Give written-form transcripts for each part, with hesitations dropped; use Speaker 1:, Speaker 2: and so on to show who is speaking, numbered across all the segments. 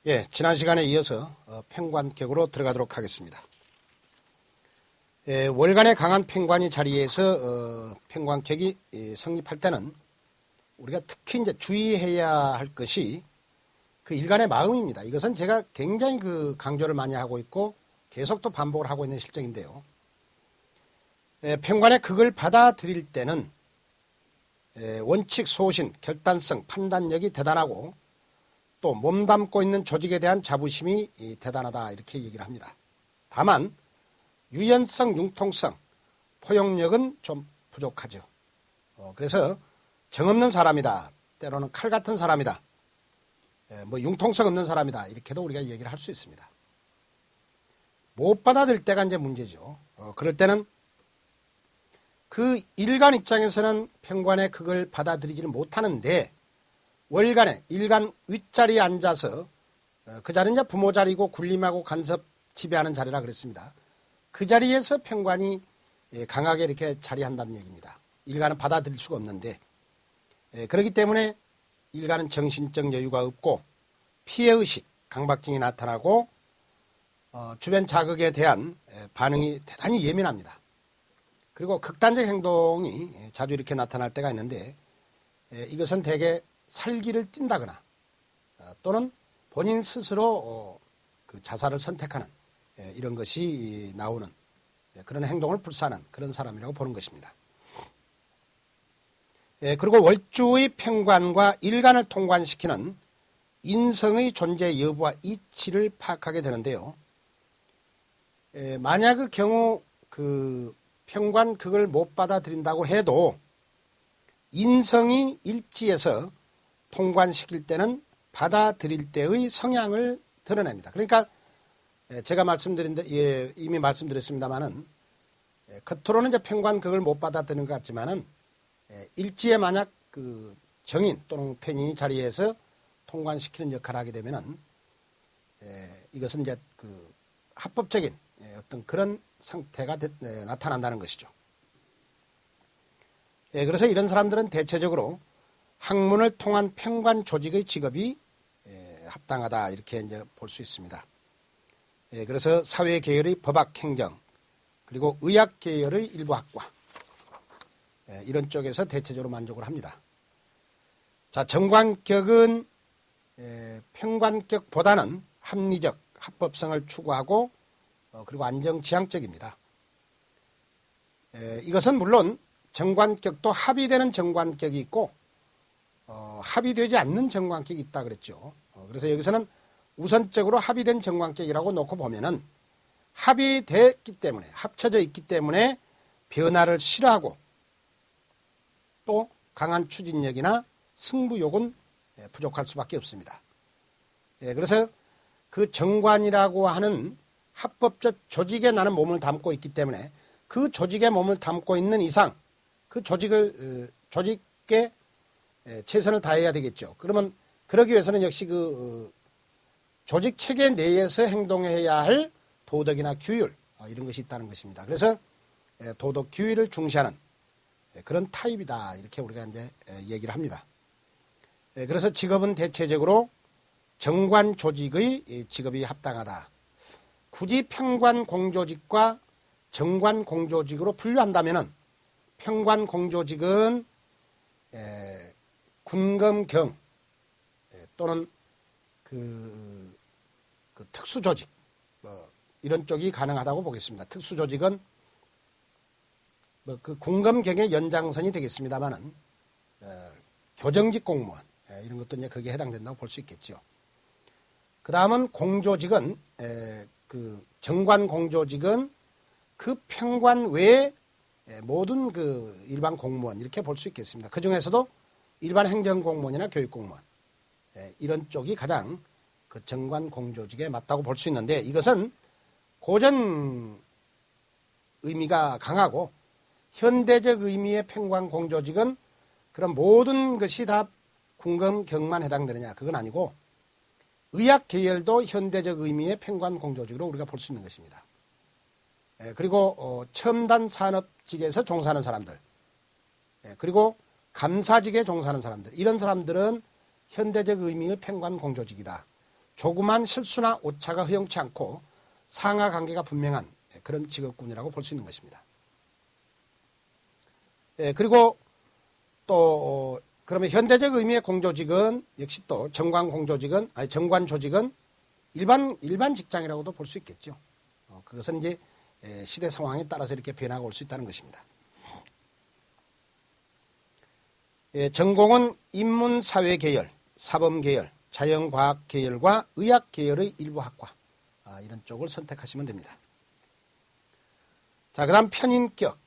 Speaker 1: 예, 지난 시간에 이어서 팽관격으로 들어가도록 하겠습니다. 예, 월간의 강한 팽관이 자리에서 팽관격이 성립할 때는 우리가 특히 이제 주의해야 할 것이 그 일간의 마음입니다. 이것은 제가 굉장히 강조를 많이 하고 있고 계속 또 반복을 하고 있는 실정인데요. 예, 팽관의 극을 받아들일 때는 원칙, 소신, 결단성, 판단력이 대단하고 또 몸담고 있는 조직에 대한 자부심이 대단하다 이렇게 얘기를 합니다. 다만 유연성, 융통성, 포용력은 좀 부족하죠. 그래서 정없는 사람이다. 때로는 칼 같은 사람이다. 뭐 융통성 없는 사람이다. 이렇게도 우리가 얘기를 할 수 있습니다. 못 받아들일 때가 이제 문제죠. 그럴 때는 그 일간 입장에서는 팽관의 극을 받아들이지를 못하는데 월간에 일간 윗자리에 앉아서 그 자리는 이제 부모 자리고 군림하고 간섭 지배하는 자리라 그랬습니다. 그 자리에서 팽관이 강하게 이렇게 자리한다는 얘기입니다. 일간은 받아들일 수가 없는데 그렇기 때문에 일간은 정신적 여유가 없고 피해의식, 강박증이 나타나고 주변 자극에 대한 반응이 대단히 예민합니다. 그리고 극단적 행동이 자주 이렇게 나타날 때가 있는데 이것은 대개 살기를 띈다거나 또는 본인 스스로 그 자살을 선택하는 이런 것이 나오는 그런 행동을 불사하는 그런 사람이라고 보는 것입니다. 그리고 월주의 팽관과 일간을 통관시키는 인성의 존재 여부와 이치를 파악하게 되는데요. 만약 그 경우 그 팽관 극을 못 받아들인다고 해도 인성이 일치해서 통관시킬 때는 받아들일 때의 성향을 드러냅니다. 그러니까 제가 이미 말씀드렸습니다만은 겉으로는 이제 팽관 극을 못 받아들이는 것 같지만은 일지에 만약 그 정인 또는 팽이 자리에서 통관시키는 역할을 하게 되면은 이것은 이제 그 합법적인 어떤 그런 상태가 나타난다는 것이죠. 그래서 이런 사람들은 대체적으로 학문을 통한 팽관 조직의 직업이 합당하다 이렇게 이제 볼 수 있습니다. 그래서 사회 계열의 법학 행정 그리고 의학 계열의 일부 학과 이런 쪽에서 대체적으로 만족을 합니다. 자, 정관격은 팽관격보다는 합리적 합법성을 추구하고 그리고 안정지향적입니다. 이것은 물론 정관격도 합의되는 정관격이 있고 합의되지 않는 정관격이 있다 그랬죠. 그래서 여기서는 우선적으로 합의된 정관격이라고 놓고 보면은 합의됐기 때문에 합쳐져 있기 때문에 변화를 싫어하고 또 강한 추진력이나 승부욕은 부족할 수밖에 없습니다. 그래서 그 정관이라고 하는 합법적 조직에 나는 몸을 담고 있기 때문에 그 조직에 몸을 담고 있는 이상 그 조직에 최선을 다해야 되겠죠. 그러면 그러기 위해서는 역시 그 조직 체계 내에서 행동해야 할 도덕이나 규율 이런 것이 있다는 것입니다. 그래서 도덕 규율을 중시하는 그런 타입이다 이렇게 우리가 이제 얘기를 합니다. 그래서 직업은 대체적으로 정관 조직의 직업이 합당하다. 굳이 팽관 공조직과 정관 공조직으로 분류한다면은 팽관 공조직은 군검경 또는 그 특수조직 이런 쪽이 가능하다고 보겠습니다. 특수조직은 그 군검경의 연장선이 되겠습니다만은 교정직 공무원 이런 것도 이제 거기에 해당된다고 볼 수 있겠죠. 그 다음은 공조직은 그 정관 공조직은 그 팽관 외에 모든 그 일반 공무원 이렇게 볼 수 있겠습니다. 그 중에서도 일반 행정공무원이나 교육공무원 이런 쪽이 가장 그 정관 공조직에 맞다고 볼 수 있는데 이것은 고전 의미가 강하고 현대적 의미의 팽관 공조직은 그런 모든 것이 다 군검경만 해당되느냐 그건 아니고 의학 계열도 현대적 의미의 팽관 공조직으로 우리가 볼 수 있는 것입니다. 그리고 첨단 산업직에서 종사하는 사람들 그리고 감사직에 종사하는 사람들 이런 사람들은 현대적 의미의 팽관 공조직이다. 조그만 실수나 오차가 허용치 않고 상하 관계가 분명한 그런 직업군이라고 볼 수 있는 것입니다. 그리고 또 그러면 현대적 의미의 공조직은 역시 또 정관 조직은 일반 직장이라고도 볼 수 있겠죠. 그것은 이제 시대 상황에 따라서 이렇게 변화가 올 수 있다는 것입니다. 전공은 인문사회 계열, 사범 계열, 자연과학 계열과 의학 계열의 일부 학과 이런 쪽을 선택하시면 됩니다. 자, 그다음 편인격,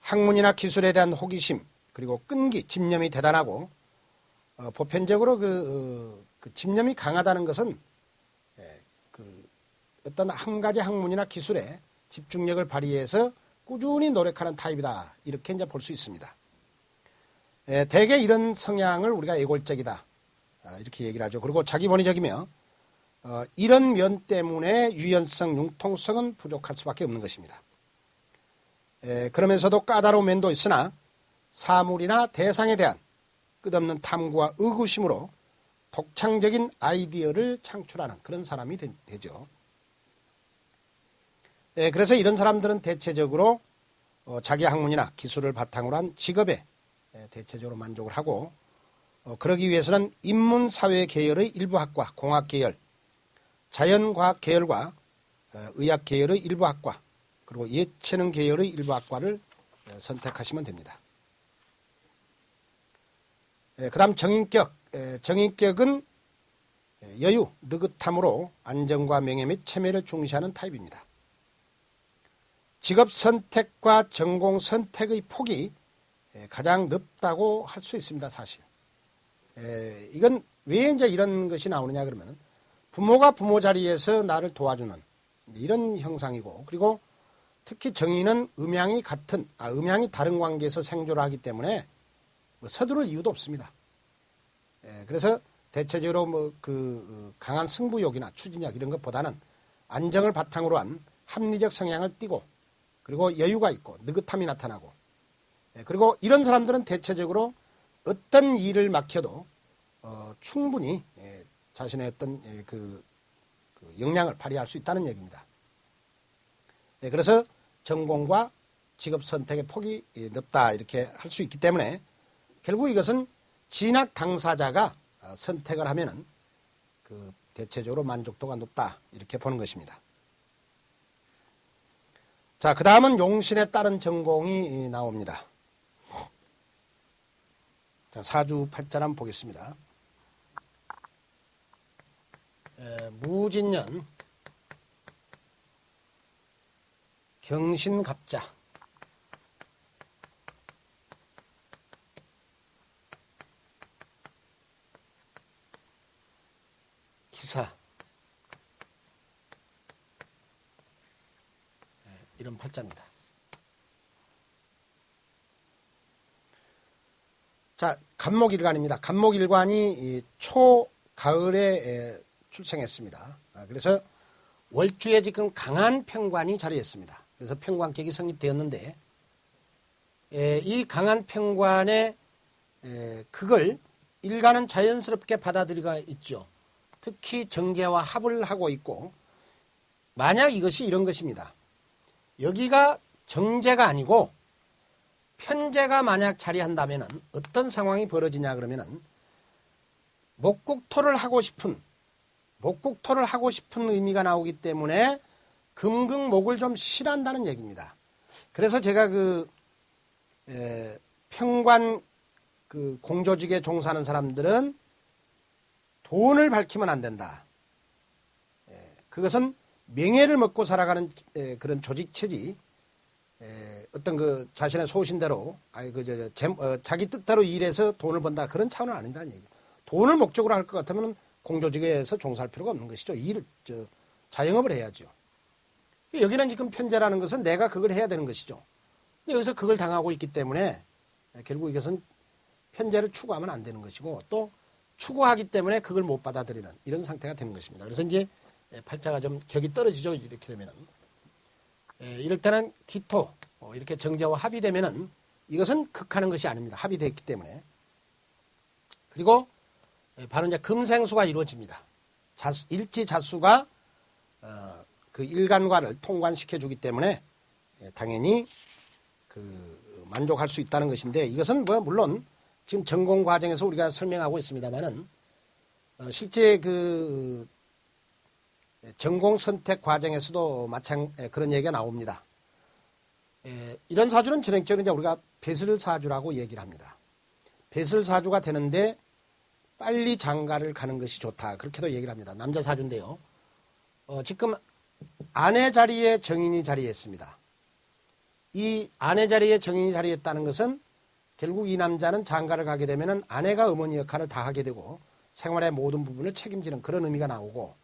Speaker 1: 학문이나 기술에 대한 호기심 그리고 끈기, 집념이 대단하고 보편적으로 그 집념이 강하다는 것은 어떤 한 가지 학문이나 기술에 집중력을 발휘해서 꾸준히 노력하는 타입이다 이렇게 이제 볼 수 있습니다. 대개 이런 성향을 우리가 애골적이다 이렇게 얘기를 하죠. 그리고 자기본위적이며 이런 면 때문에 유연성, 융통성은 부족할 수밖에 없는 것입니다. 그러면서도 까다로운 면도 있으나 사물이나 대상에 대한 끝없는 탐구와 의구심으로 독창적인 아이디어를 창출하는 그런 사람이 되죠. 그래서 이런 사람들은 대체적으로 자기 학문이나 기술을 바탕으로 한 직업에 대체적으로 만족을 하고 그러기 위해서는 인문사회 계열의 일부 학과, 공학 계열, 자연과학 계열과 의학 계열의 일부 학과 그리고 예체능 계열의 일부 학과를 선택하시면 됩니다. 그 다음 정인격. 정인격은 여유, 느긋함으로 안정과 명예 및 체면을 중시하는 타입입니다. 직업 선택과 전공 선택의 폭이 가장 넓다고 할 수 있습니다, 사실. 이건 왜 이제 이런 것이 나오느냐 그러면 부모가 부모 자리에서 나를 도와주는 이런 형상이고 그리고 특히 정인은 음양이 다른 관계에서 생존을 하기 때문에 서두를 이유도 없습니다. 그래서 대체적으로 강한 승부욕이나 추진력 이런 것보다는 안정을 바탕으로 한 합리적 성향을 띠고 그리고 여유가 있고 느긋함이 나타나고 그리고 이런 사람들은 대체적으로 어떤 일을 맡겨도 충분히 자신의 어떤 그 역량을 발휘할 수 있다는 얘기입니다. 그래서 전공과 직업 선택의 폭이 넓다 이렇게 할 수 있기 때문에 결국 이것은 진학 당사자가 선택을 하면은 대체적으로 만족도가 높다 이렇게 보는 것입니다. 자, 그 다음은 용신에 따른 전공이 나옵니다. 자, 사주팔자 한번 보겠습니다. 무진년, 경신갑자, 기사 이런 팔자입니다. 자, 간목일관입니다. 간목일관이 초가을에 출생했습니다. 그래서 월주에 지금 강한 편관이 자리했습니다. 그래서 편관격이 성립되었는데 이 강한 편관의 그걸 일간은 자연스럽게 받아들이가 있죠. 특히 정제와 합을 하고 있고 만약 이것이 이런 것입니다. 여기가 정제가 아니고 편제가 만약 자리한다면 어떤 상황이 벌어지냐 그러면은 목국토를 하고 싶은 의미가 나오기 때문에 금극목을 좀 싫어한다는 얘기입니다. 그래서 제가 편관 공조직에 종사하는 사람들은 돈을 밝히면 안 된다. 그것은 명예를 먹고 살아가는 그런 조직체지 어떤 자신의 소신대로 자기 뜻대로 일해서 돈을 번다 그런 차원은 아닌다는 얘기예요. 돈을 목적으로 할 것 같으면 공조직에서 종사할 필요가 없는 것이죠. 자영업을 해야죠. 여기는 지금 편제라는 것은 내가 그걸 해야 되는 것이죠. 근데 여기서 그걸 당하고 있기 때문에 결국 이것은 편제를 추구하면 안 되는 것이고 또 추구하기 때문에 그걸 못 받아들이는 이런 상태가 되는 것입니다. 그래서 이제 팔자가 좀 격이 떨어지죠. 이렇게 되면은. 이럴 때는 기토, 이렇게 정제와 합의되면은 이것은 극하는 것이 아닙니다. 합의됐기 때문에. 그리고 바로 이제 금생수가 이루어집니다. 일지자수가 그 일간과를 통관시켜 주기 때문에 당연히 그 만족할 수 있다는 것인데, 이것은 뭐 물론 지금 전공 과정에서 우리가 설명하고 있습니다만은 실제 그 전공 선택 과정에서도 그런 얘기가 나옵니다. 이런 사주는 전형적으로 이제 우리가 배설사주라고 얘기를 합니다. 배설사주가 되는데 빨리 장가를 가는 것이 좋다, 그렇게도 얘기를 합니다. 남자 사주인데요. 지금 아내 자리에 정인이 자리했습니다. 이 아내 자리에 정인이 자리했다는 것은 결국 이 남자는 장가를 가게 되면 아내가 어머니 역할을 다 하게 되고 생활의 모든 부분을 책임지는 그런 의미가 나오고,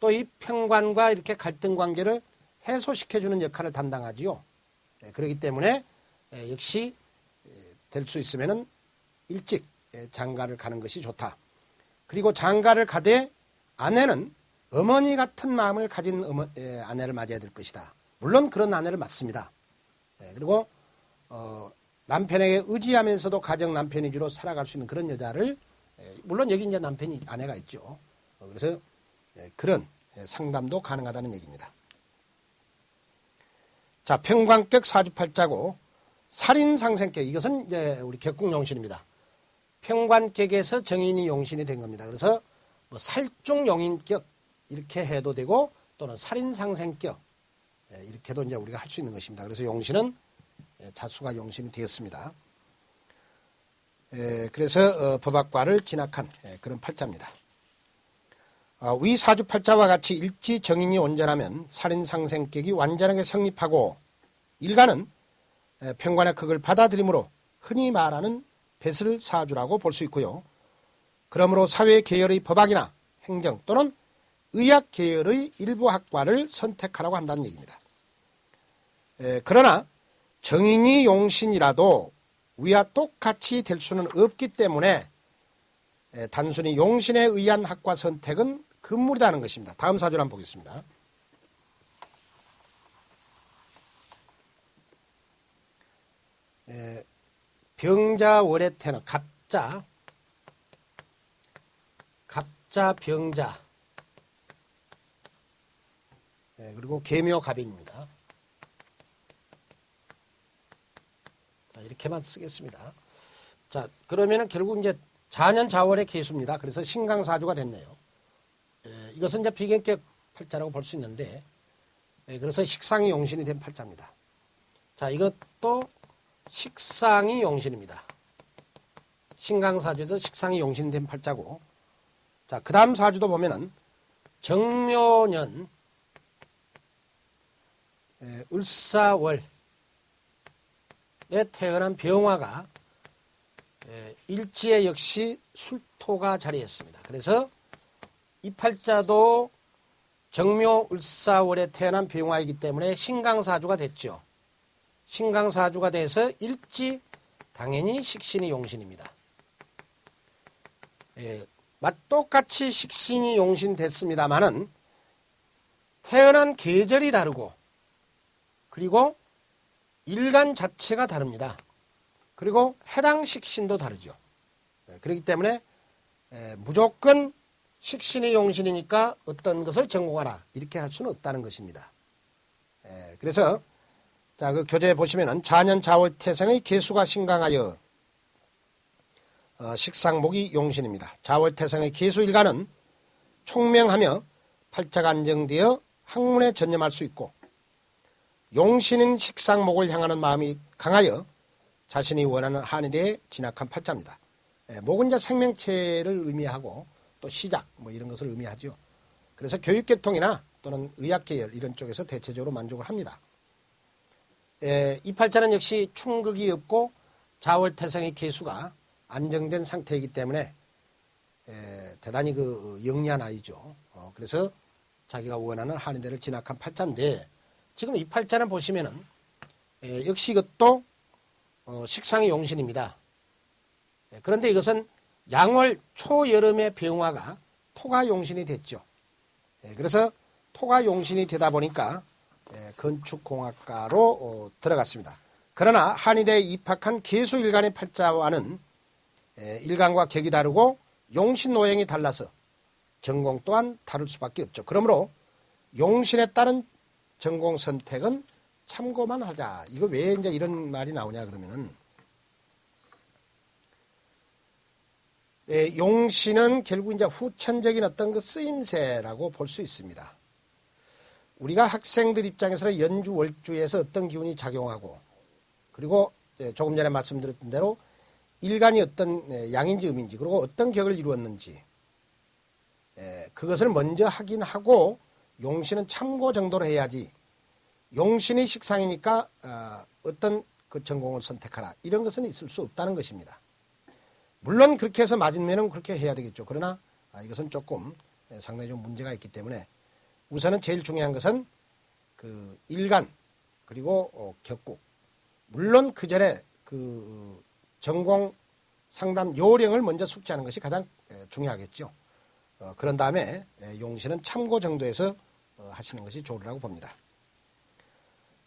Speaker 1: 또 이 평관과 이렇게 갈등 관계를 해소시켜주는 역할을 담당하지요. 그렇기 때문에 역시 될 수 있으면 일찍 장가를 가는 것이 좋다. 그리고 장가를 가되 아내는 어머니 같은 마음을 가진 아내를 맞이해야 될 것이다. 물론 그런 아내를 맞습니다. 그리고 남편에게 의지하면서도 가정 남편 위주로 살아갈 수 있는 그런 여자를, 물론 여기 이제 남편이 아내가 있죠. 그래서 그런 상담도 가능하다는 얘기입니다. 자, 평관격 사주팔자고 살인상생격, 이것은 이제 우리 격국용신입니다. 평관격에서 정인이 용신이 된 겁니다. 그래서 뭐 살중용인격 이렇게 해도 되고, 또는 살인상생격 이렇게도 이제 우리가 할 수 있는 것입니다. 그래서 용신은 자수가 용신이 되었습니다. 그래서 법학과를 진학한 그런 팔자입니다. 위 사주 팔자와 같이 일지 정인이 온전하면 살인상생격이 완전하게 성립하고 일간은 평관의 극을 받아들이므로 흔히 말하는 배설사주라고 볼 수 있고요. 그러므로 사회 계열의 법학이나 행정 또는 의학 계열의 일부 학과를 선택하라고 한다는 얘기입니다. 그러나 정인이 용신이라도 위와 똑같이 될 수는 없기 때문에 단순히 용신에 의한 학과 선택은 금물이라는 것입니다. 다음 사주를 한번 보겠습니다. 병자월에 태어난 갑자, 병자, 그리고 계묘갑인입니다. 이렇게만 쓰겠습니다. 자, 그러면은 결국 이제 자년 자월의 계수입니다. 그래서 신강사주가 됐네요. 이것은 이제 비견격 팔자라고 볼 수 있는데, 그래서 식상이 용신이 된 팔자입니다. 자, 이것도 식상이 용신입니다. 신강사주에서 식상이 용신이 된 팔자고, 자, 그 다음 사주도 보면은 정묘년, 을사월에 태어난 병화가 일지에 역시 술토가 자리했습니다. 그래서 이 팔자도 정묘 을사월에 태어난 병화이기 때문에 신강사주가 됐죠. 신강사주가 돼서 일지 당연히 식신이 용신입니다. 똑같이 식신이 용신 됐습니다만은 태어난 계절이 다르고, 그리고 일간 자체가 다릅니다. 그리고 해당 식신도 다르죠. 그렇기 때문에 무조건 식신이 용신이니까 어떤 것을 전공하라 이렇게 할 수는 없다는 것입니다. 그래서 자, 그 교재에 보시면은 자년 자월 태생의 계수가 신강하여 식상목이 용신입니다. 자월 태생의 계수 일간은 총명하며 팔자가 안정되어 학문에 전념할 수 있고, 용신인 식상목을 향하는 마음이 강하여 자신이 원하는 한의대에 진학한 팔자입니다. 목은 이제 생명체를 의미하고 또 시작 뭐 이런 것을 의미하죠. 그래서 교육계통이나 또는 의학계열 이런 쪽에서 대체적으로 만족을 합니다. 이 팔자는 역시 충극이 없고 자월태생의 계수가 안정된 상태이기 때문에 대단히 그 영리한 아이죠. 그래서 자기가 원하는 한의대를 진학한 팔자인데, 지금 이 팔자는 보시면은 역시 이것도 식상의 용신입니다. 그런데 이것은 양월 초여름의 병화가 토가 용신이 됐죠. 그래서 토가 용신이 되다 보니까 건축공학과로 들어갔습니다. 그러나 한의대에 입학한 계수일간의 팔자와는 일간과 격이 다르고 용신노행이 달라서 전공 또한 다를 수밖에 없죠. 그러므로 용신에 따른 전공 선택은 참고만 하자. 이거 왜 이제 이런 말이 나오냐 그러면은 용신은 결국 이제 후천적인 어떤 그 쓰임새라고 볼 수 있습니다. 우리가 학생들 입장에서는 연주 월주에서 어떤 기운이 작용하고 그리고 조금 전에 말씀드렸던 대로 일간이 어떤 양인지 음인지 그리고 어떤 격을 이루었는지 그것을 먼저 확인하고 용신은 참고 정도로 해야지 용신이 식상이니까 어떤 그 전공을 선택하라 이런 것은 있을 수 없다는 것입니다. 물론 그렇게 해서 맞으면 그렇게 해야 되겠죠. 그러나 이것은 조금 상당히 좀 문제가 있기 때문에 우선은 제일 중요한 것은 그 일간 그리고 격국 물론 그 전에 그 전공 상담 요령을 먼저 숙지하는 것이 가장 중요하겠죠. 그런 다음에 용신은 참고 정도에서 하시는 것이 좋으라고 봅니다.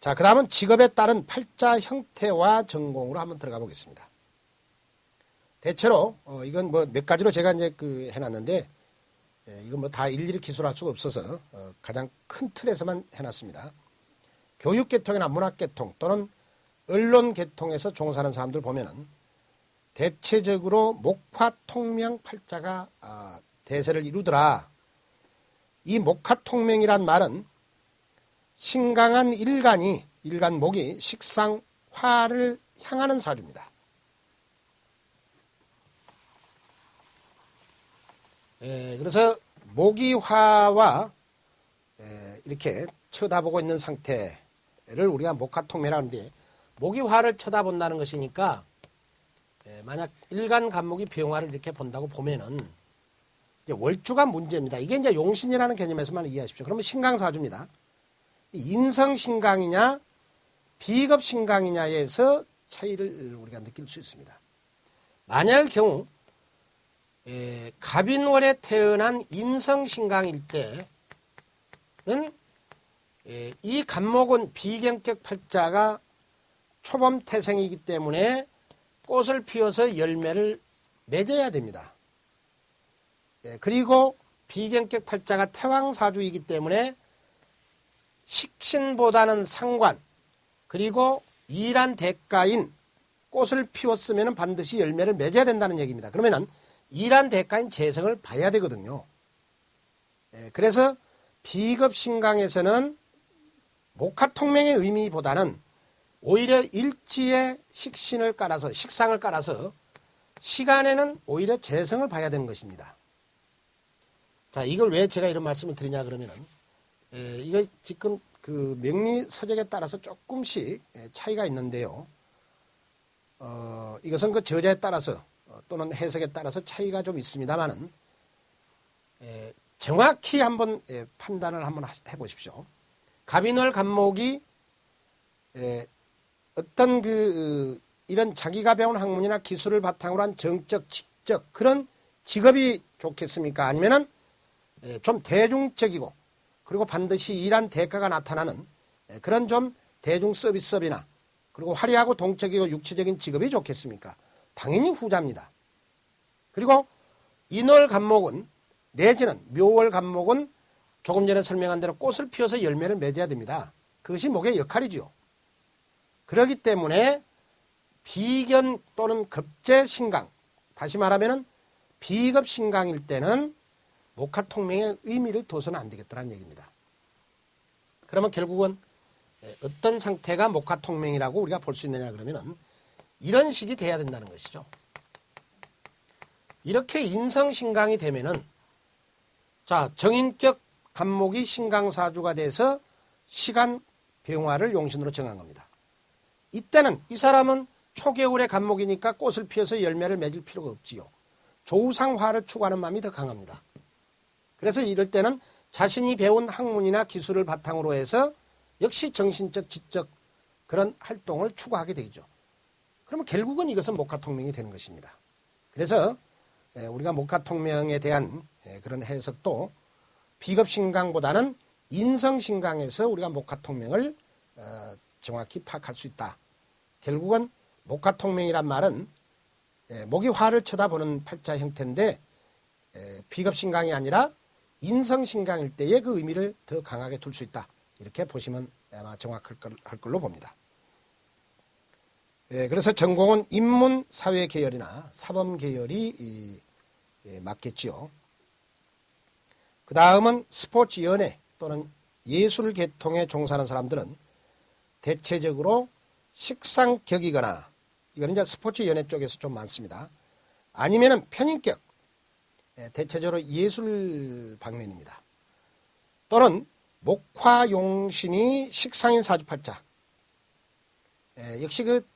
Speaker 1: 자, 그 다음은 직업에 따른 팔자 형태와 전공으로 한번 들어가 보겠습니다. 대체로 이건 뭐 몇 가지로 제가 이제 그 해놨는데 이건 뭐 다 일일이 기술할 수가 없어서 가장 큰 틀에서만 해놨습니다. 교육계통이나 문학계통 또는 언론계통에서 종사하는 사람들 보면은 대체적으로 목화통명 팔자가 대세를 이루더라. 이 목화통명이란 말은 신강한 일간 목이 식상 화를 향하는 사주입니다. 그래서 목이 화와 이렇게 쳐다보고 있는 상태를 우리가 목화통명이라고 하는데 목이 화를 쳐다본다는 것이니까 만약 일간 간목이 병화를 이렇게 본다고 보면은 이제 월주가 문제입니다. 이게 이제 용신이라는 개념에서만 이해하십시오. 그러면 신강사주입니다. 인성신강이냐 비겁신강이냐에서 차이를 우리가 느낄 수 있습니다. 만약의 경우 갑인월에 태어난 인성신강일 때는 이 간목은 비경격 팔자가 초범태생이기 때문에 꽃을 피워서 열매를 맺어야 됩니다. 그리고 비경격 팔자가 태왕사주이기 때문에 식신보다는 상관 그리고 일한 대가인 꽃을 피웠으면 반드시 열매를 맺어야 된다는 얘기입니다. 그러면 일한 대가인 재성을 봐야 되거든요. 그래서 비겁신강에서는 목화통명의 의미보다는 오히려 일지에 식신을 깔아서 식상을 깔아서 시간에는 오히려 재성을 봐야 되는 것입니다. 자, 이걸 왜 제가 이런 말씀을 드리냐 그러면은 이거 지금 그 명리 서적에 따라서 조금씩 차이가 있는데요. 이것은 그 저자에 따라서 또는 해석에 따라서 차이가 좀 있습니다만은 정확히 한번 판단을 한번 해보십시오. 갑인월 간목이 어떤 이런 자기가 배운 학문이나 기술을 바탕으로 한 정적, 직적 그런 직업이 좋겠습니까? 아니면은 좀 대중적이고 그리고 반드시 일한 대가가 나타나는 그런 좀 대중 서비스업이나 그리고 화려하고 동적이고 육체적인 직업이 좋겠습니까? 당연히 후자입니다. 그리고 인월 간목은 내지는 묘월 간목은 조금 전에 설명한 대로 꽃을 피워서 열매를 맺어야 됩니다. 그것이 목의 역할이죠. 그렇기 때문에 비견 또는 급제신강, 다시 말하면 비급신강일 때는 목화통명의 의미를 둬서는 안 되겠다는 얘기입니다. 그러면 결국은 어떤 상태가 목화통명이라고 우리가 볼 수 있느냐 그러면 이런 식이 돼야 된다는 것이죠. 이렇게 인성신강이 되면은 자, 정인격 간목이 신강사주가 돼서 시간 병화를 용신으로 정한 겁니다. 이때는 이 사람은 초겨울의 간목이니까 꽃을 피워서 열매를 맺을 필요가 없지요. 조우상화를 추구하는 마음이 더 강합니다. 그래서 이럴 때는 자신이 배운 학문이나 기술을 바탕으로 해서 역시 정신적, 지적 그런 활동을 추구하게 되죠. 그러면 결국은 이것은 목화통명이 되는 것입니다. 그래서 우리가 목화통명에 대한 그런 해석도 비겁신강보다는 인성신강에서 우리가 목화통명을 정확히 파악할 수 있다. 결국은 목화통명이란 말은 목이 화를 쳐다보는 팔자 형태인데 비겁신강이 아니라 인성신강일 때의 그 의미를 더 강하게 둘 수 있다. 이렇게 보시면 아마 정확할 걸로 봅니다. 그래서 전공은 인문, 사회 계열이나 사범 계열이 맞겠지요. 그 다음은 스포츠 연예 또는 예술 계통에 종사하는 사람들은 대체적으로 식상격이거나, 이건 이제 스포츠 연예 쪽에서 좀 많습니다. 아니면은 편인격, 대체적으로 예술 방면입니다. 또는 목화용신이 식상인 사주팔자, 역시 그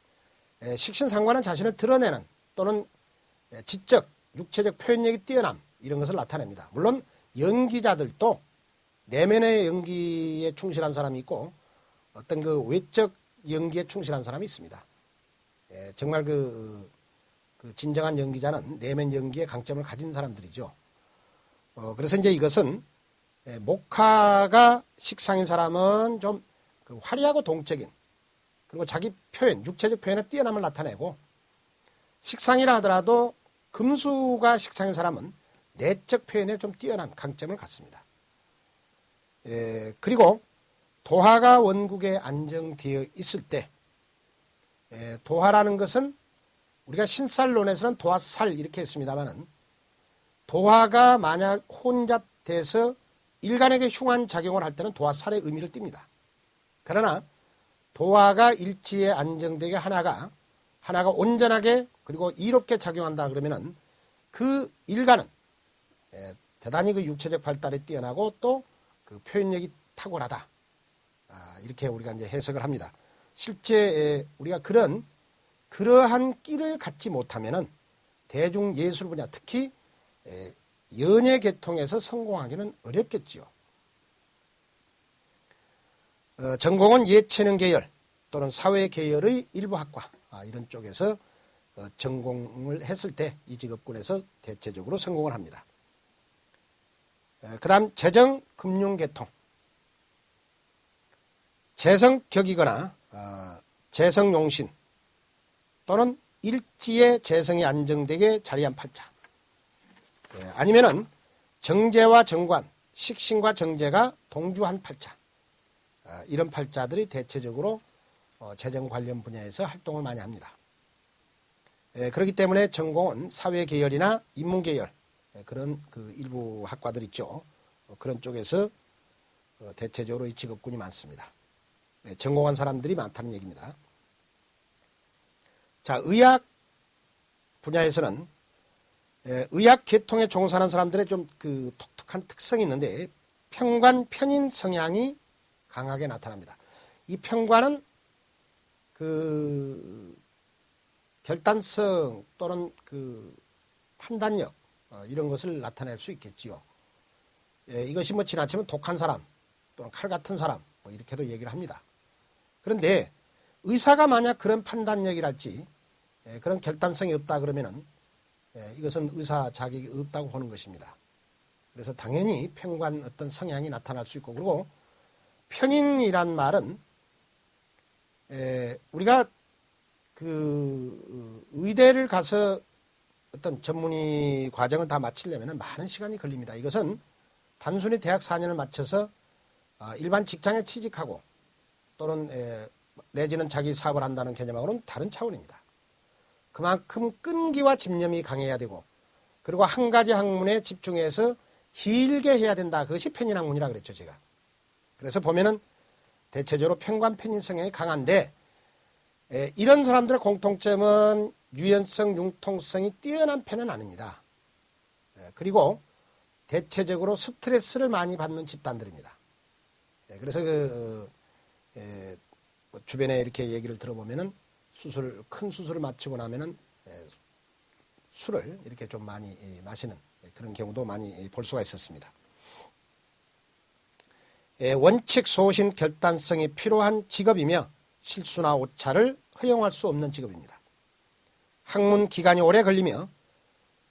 Speaker 1: 식신상관은 자신을 드러내는 또는 지적, 육체적 표현력이 뛰어남, 이런 것을 나타냅니다. 물론 연기자들도 내면의 연기에 충실한 사람이 있고 어떤 그 외적 연기에 충실한 사람이 있습니다. 정말 그 진정한 연기자는 내면 연기의 강점을 가진 사람들이죠. 그래서 이제 이것은 목화가 식상인 사람은 좀 그 화려하고 동적인, 그리고 자기 표현, 육체적 표현에 뛰어남을 나타내고, 식상이라 하더라도 금수가 식상인 사람은 내적 표현에 좀 뛰어난 강점을 갖습니다. 그리고 도화가 원국에 안정되어 있을 때, 도화라는 것은 우리가 신살론에서는 도화살 이렇게 했습니다만은, 도화가 만약 혼잡돼서 일간에게 흉한 작용을 할 때는 도화살의 의미를 띱니다. 그러나 도화가 일치에 안정되게 하나가 온전하게 그리고 이롭게 작용한다 그러면은 그 일간은 대단히 그 육체적 발달에 뛰어나고 또 그 표현력이 탁월하다. 이렇게 우리가 이제 해석을 합니다. 실제 우리가 그러한 끼를 갖지 못하면은 대중 예술 분야, 특히 연예 계통에서 성공하기는 어렵겠지요. 전공은 예체능 계열 또는 사회 계열의 일부 학과, 이런 쪽에서 전공을 했을 때 이 직업군에서 대체적으로 성공을 합니다. 그 다음 재정, 금융 계통, 재성격이거나 재성용신 또는 일지의 재성이 안정되게 자리한 팔자, 아니면은 정제와 정관, 식신과 정제가 동주한 팔자, 이런 팔자들이 대체적으로 재정 관련 분야에서 활동을 많이 합니다. 그렇기 때문에 전공은 사회 계열이나 인문 계열, 그런 그 일부 학과들 있죠. 그런 쪽에서 대체적으로 이 직업군이 많습니다. 전공한 사람들이 많다는 얘기입니다. 자, 의학 분야에서는 의학 계통에 종사하는 사람들의 좀 그 독특한 특성이 있는데, 편관, 편인 성향이 강하게 나타납니다. 이 편관은 그 결단성 또는 그 판단력, 이런 것을 나타낼 수 있겠지요. 이것이 뭐 지나치면 독한 사람 또는 칼 같은 사람, 뭐 이렇게도 얘기를 합니다. 그런데 의사가 만약 그런 판단력이랄지 그런 결단성이 없다 그러면은 이것은 의사 자격이 없다고 보는 것입니다. 그래서 당연히 편관 어떤 성향이 나타날 수 있고, 그리고 편인이란 말은 우리가 그 의대를 가서 어떤 전문의 과정을 다 마치려면 많은 시간이 걸립니다. 이것은 단순히 대학 4년을 마쳐서 일반 직장에 취직하고 또는 내지는 자기 사업을 한다는 개념하고는 다른 차원입니다. 그만큼 끈기와 집념이 강해야 되고, 그리고 한 가지 학문에 집중해서 길게 해야 된다. 그것이 편인 학문이라 그랬죠, 제가. 그래서 보면은 대체적으로 편관 편인 성향이 강한데, 이런 사람들의 공통점은 유연성, 융통성이 뛰어난 편은 아닙니다. 그리고 대체적으로 스트레스를 많이 받는 집단들입니다. 그래서 주변에 이렇게 얘기를 들어보면은 큰 수술을 마치고 나면은 술을 이렇게 좀 많이 마시는 그런 경우도 많이 볼 수가 있었습니다. 원칙, 소신, 결단성이 필요한 직업이며 실수나 오차를 허용할 수 없는 직업입니다. 학문 기간이 오래 걸리며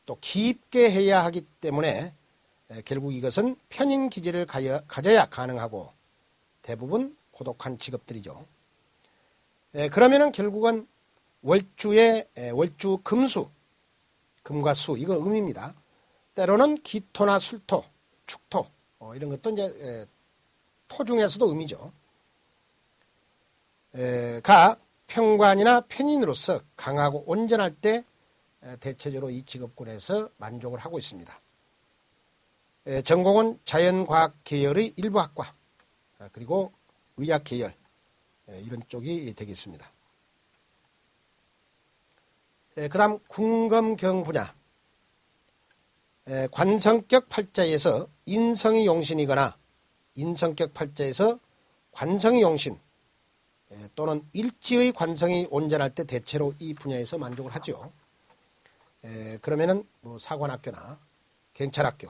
Speaker 1: 또 깊게 해야 하기 때문에 결국 이것은 편인 기질을 가져야 가능하고 대부분 고독한 직업들이죠. 그러면은 결국은 월주 금수, 금과 수, 이거 음입니다. 때로는 기토나 술토, 축토 이런 것도 이제 토 중에서도 음이죠. 가 평관이나 편인으로서 강하고 온전할 때 대체적으로 이 직업군에서 만족을 하고 있습니다. 전공은 자연과학 계열의 일부 학과 그리고 의학 계열 이런 쪽이 되겠습니다. 그 다음 궁검경 분야 관성격 팔자에서 인성이 용신이거나 인성격 팔자에서 관성이 용신 또는 일지의 관성이 온전할 때 대체로 이 분야에서 만족을 하죠. 그러면은 뭐 사관학교나 경찰학교,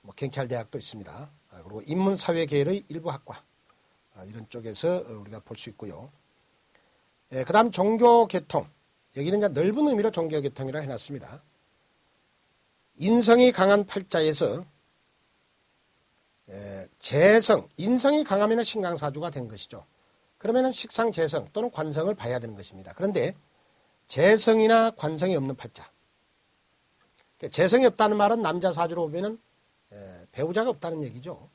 Speaker 1: 뭐 경찰대학도 있습니다. 그리고 인문사회계열의 일부 학과 이런 쪽에서 우리가 볼 수 있고요. 그 다음 종교계통 여기는 이제 넓은 의미로 종교계통이라 해놨습니다. 인성이 강한 팔자에서 재성, 인성이 강하면 신강사주가 된 것이죠. 그러면 식상재성 또는 관성을 봐야 되는 것입니다. 그런데 재성이나 관성이 없는 팔자. 재성이 없다는 말은 남자 사주로 보면 배우자가 없다는 얘기죠.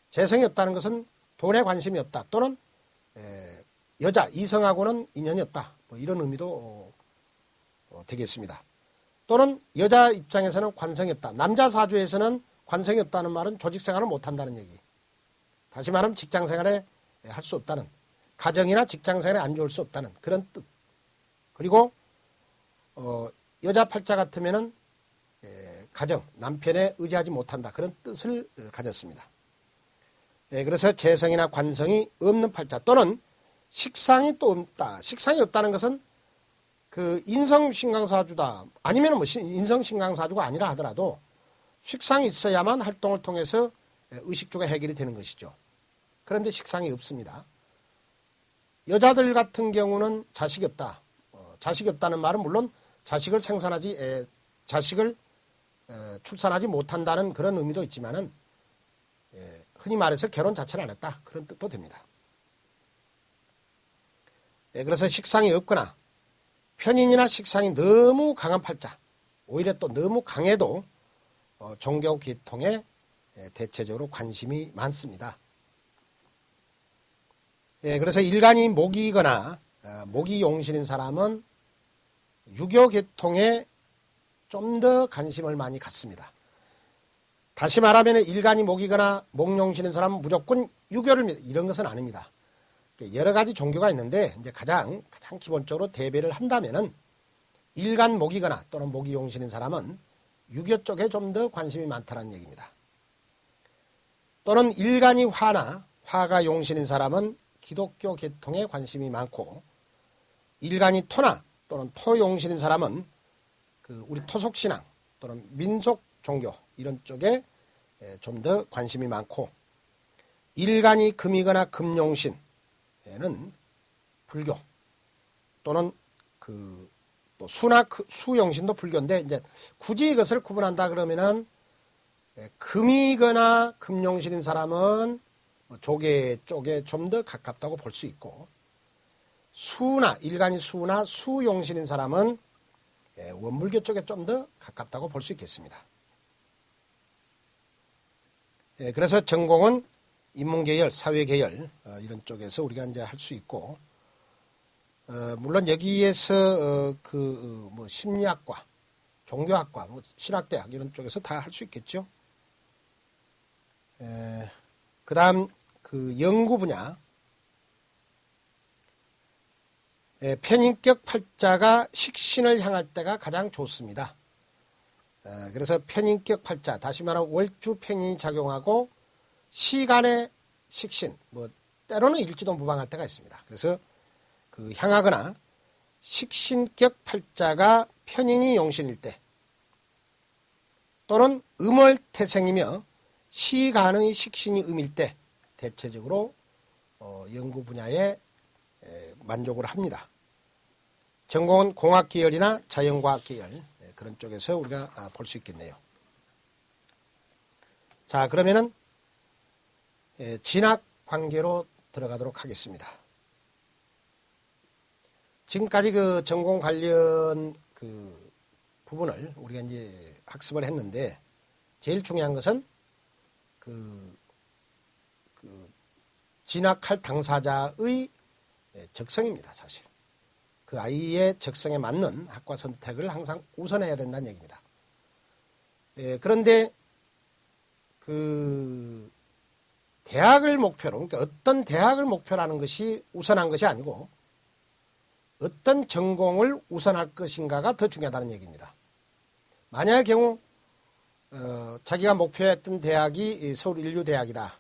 Speaker 1: 재성이 없다는 것은 돈에 관심이 없다 또는 여자, 이성하고는 인연이 없다. 뭐 이런 의미도 되겠습니다. 또는 여자 입장에서는 관성이 없다. 남자 사주에서는 관성이 없다는 말은 조직생활을 못한다는 얘기. 다시 말하면 직장생활에 할 수 없다는, 가정이나 직장생활에 안 좋을 수 없다는 그런 뜻. 그리고 여자 팔자 같으면은 가정, 남편에 의지하지 못한다. 그런 뜻을 가졌습니다. 그래서 재성이나 관성이 없는 팔자 또는 식상이 또 없다. 식상이 없다는 것은 그 인성신강사주다. 아니면 뭐 인성신강사주가 아니라 하더라도 식상이 있어야만 활동을 통해서 의식주가 해결이 되는 것이죠. 그런데 식상이 없습니다. 여자들 같은 경우는 자식이 없다. 자식이 없다는 말은 물론 자식을 자식을 출산하지 못한다는 그런 의미도 있지만은 흔히 말해서 결혼 자체를 안 했다. 그런 뜻도 됩니다. 그래서 식상이 없거나 편인이나 식상이 너무 강한 팔자, 오히려 또 너무 강해도 종교 계통에 대체적으로 관심이 많습니다. 그래서 일간이 목이거나 목이 용신인 사람은 유교 계통에 좀 더 관심을 많이 갖습니다. 다시 말하면 일간이 목이거나 목용신인 사람은 무조건 유교를 믿 이런 것은 아닙니다. 여러 가지 종교가 있는데 이제 가장 기본적으로 대배를 한다면은 일간 목이거나 또는 목이 용신인 사람은 유교 쪽에 좀 더 관심이 많다는 얘기입니다. 또는 일간이 화가 용신인 사람은 기독교 계통에 관심이 많고 일간이 토나 또는 토 용신인 사람은 우리 토속신앙 또는 민속 종교 이런 쪽에 좀 더 관심이 많고 일간이 금이거나 금용신에는 불교 또는 또 수나 수용신도 불교인데 이제 굳이 이것을 구분한다 그러면은 금이거나 금용신인 사람은 조계 쪽에 좀 더 가깝다고 볼 수 있고 일간이 수나 수용신인 사람은 원불교 쪽에 좀 더 가깝다고 볼 수 있겠습니다. 그래서 전공은 인문계열, 사회계열 이런 쪽에서 우리가 이제 할 수 있고 물론 여기에서 뭐 심리학과, 종교학과, 뭐 신학대학 이런 쪽에서 다 할 수 있겠죠. 그다음 연구 분야 편인격 팔자가 식신을 향할 때가 가장 좋습니다. 그래서 편인격 팔자, 다시 말하면 월주 편인이 작용하고 시간의 식신, 뭐 때로는 일지도 무방할 때가 있습니다. 그래서 향하거나 식신격 팔자가 편인이 용신일 때 또는 음월태생이며 시간의 식신이 음일 때 대체적으로 연구 분야에 만족을 합니다. 전공은 공학 계열이나 자연과학 계열 그런 쪽에서 우리가 볼 수 있겠네요. 자, 그러면은 진학 관계로 들어가도록 하겠습니다. 지금까지 전공 관련 부분을 우리가 이제 학습을 했는데 제일 중요한 것은 그 진학할 당사자의 적성입니다. 사실 그 아이의 적성에 맞는 학과 선택을 항상 우선해야 된다는 얘기입니다. 그런데 그 대학을 목표로, 그러니까 어떤 대학을 목표로 하는 것이 우선한 것이 아니고 어떤 전공을 우선할 것인가가 더 중요하다는 얘기입니다. 만약의 경우 자기가 목표했던 대학이 서울인류대학이다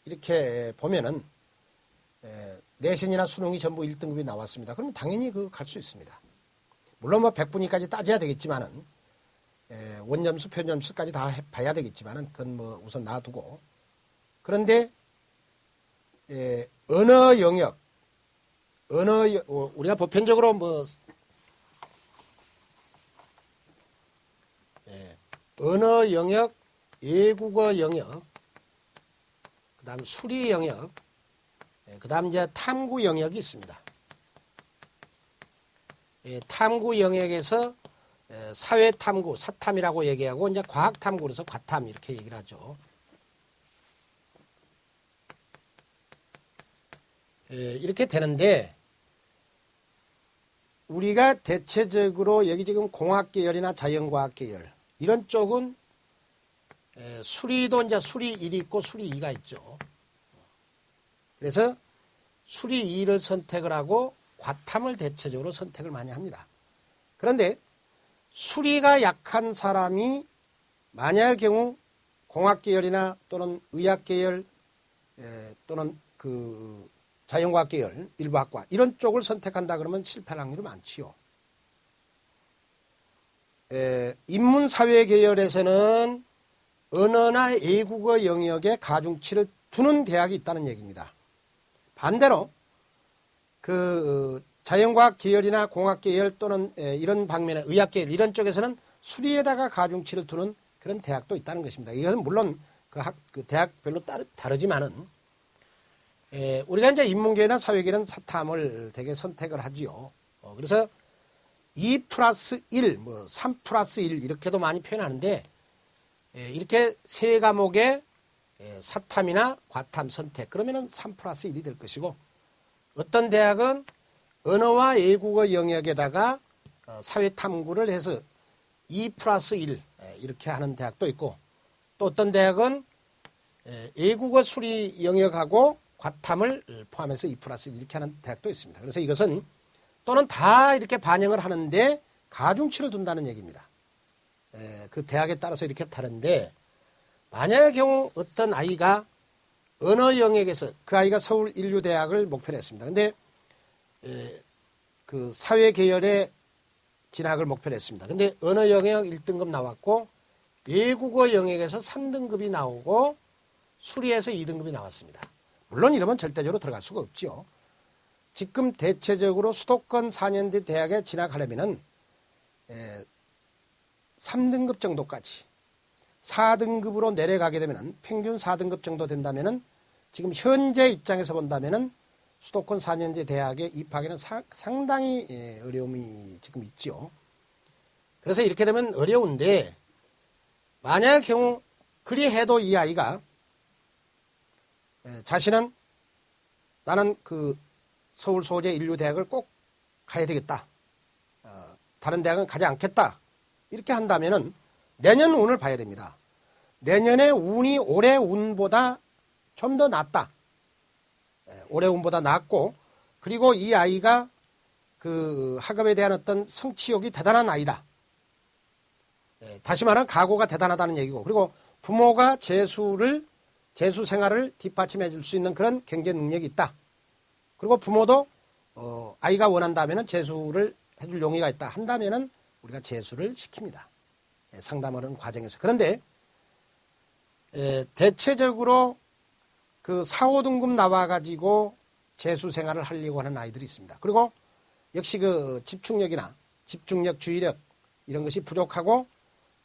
Speaker 1: 이렇게 보면은 내신이나 수능이 전부 1등급이 나왔습니다. 그러면 당연히 갈 수 있습니다. 물론 뭐 100분위까지 따져야 되겠지만은 원점수, 표점수까지 다 봐야 되겠지만은 그건 뭐 우선 놔두고, 그런데 언어 영역, 우리가 보편적으로 뭐 언어 영역, 외국어 영역, 그다음 수리 영역, 그다음 이제 탐구 영역이 있습니다. 탐구 영역에서 사회 탐구, 사탐이라고 얘기하고 이제 과학 탐구, 그래서 과탐 이렇게 얘기를 하죠. 이렇게 되는데 우리가 대체적으로 여기 지금 공학 계열이나 자연과학 계열 이런 쪽은 수리도 이제 수리 1이 있고 수리 2가 있죠. 그래서 수리 2를 선택을 하고 과탐을 대체적으로 선택을 많이 합니다. 그런데 수리가 약한 사람이 만약의 경우 공학 계열이나 또는 의학 계열 또는 그 자연과학 계열, 일부학과 이런 쪽을 선택한다 그러면 실패할 확률이 많지요. 인문사회 계열에서는 언어나 외국어 영역에 가중치를 두는 대학이 있다는 얘기입니다. 반대로 그 자연과학 계열이나 공학 계열 또는 이런 방면의 의학 계열 이런 쪽에서는 수리에다가 가중치를 두는 그런 대학도 있다는 것입니다. 이것은 물론 그 대학별로 다르지만은 우리가 이제 인문계나 사회계는 사탐을 되게 선택을 하지요. 그래서 2+1, 뭐 3+1 이렇게도 많이 표현하는데 이렇게 세 과목의 사탐이나 과탐 선택 그러면은 3+1이 될 것이고, 어떤 대학은 언어와 외국어 영역에다가 사회 탐구를 해서 2+1 이렇게 하는 대학도 있고, 또 어떤 대학은 외국어 수리 영역하고 과탐을 포함해서 2+1 이렇게 하는 대학도 있습니다. 그래서 이것은 또는 다 이렇게 반영을 하는데 가중치를 둔다는 얘기입니다. 그 대학에 따라서 이렇게 다른데, 만약의 경우 어떤 아이가 언어 영역에서 그 아이가 서울인류대학을 목표로 했습니다. 근데 그 사회계열에 진학을 목표로 했습니다. 근데 언어 영역 1등급 나왔고 외국어 영역에서 3등급이 나오고 수리에서 2등급이 나왔습니다. 물론 이러면 절대적으로 들어갈 수가 없죠. 지금 대체적으로 수도권 4년제 대학에 진학하려면은 3등급 정도까지 4등급으로 내려가게 되면은 평균 4등급 정도 된다면은 지금 현재 입장에서 본다면은 수도권 4년제 대학에 입학에는 상당히 어려움이 지금 있죠. 그래서 이렇게 되면 어려운데, 만약의 경우 그리 해도 이 아이가 자신은 나는 그 서울 소재 인류대학을 꼭 가야 되겠다. 다른 대학은 가지 않겠다. 이렇게 한다면은 내년 운을 봐야 됩니다. 내년의 운이 올해 운보다 좀 더 낫다. 올해 운보다 낫고, 그리고 이 아이가 그 학업에 대한 어떤 성취욕이 대단한 아이다. 다시 말하면 각오가 대단하다는 얘기고, 그리고 부모가 재수 생활을 뒷받침해 줄 수 있는 그런 경제 능력이 있다. 그리고 부모도 아이가 원한다면은 재수를 해줄 용의가 있다 한다면은 우리가 재수를 시킵니다. 상담하는 과정에서. 그런데 대체적으로 그 4, 5등급 나와가지고 재수 생활을 하려고 하는 아이들이 있습니다. 그리고 역시 그 집중력이나 집중력, 주의력 이런 것이 부족하고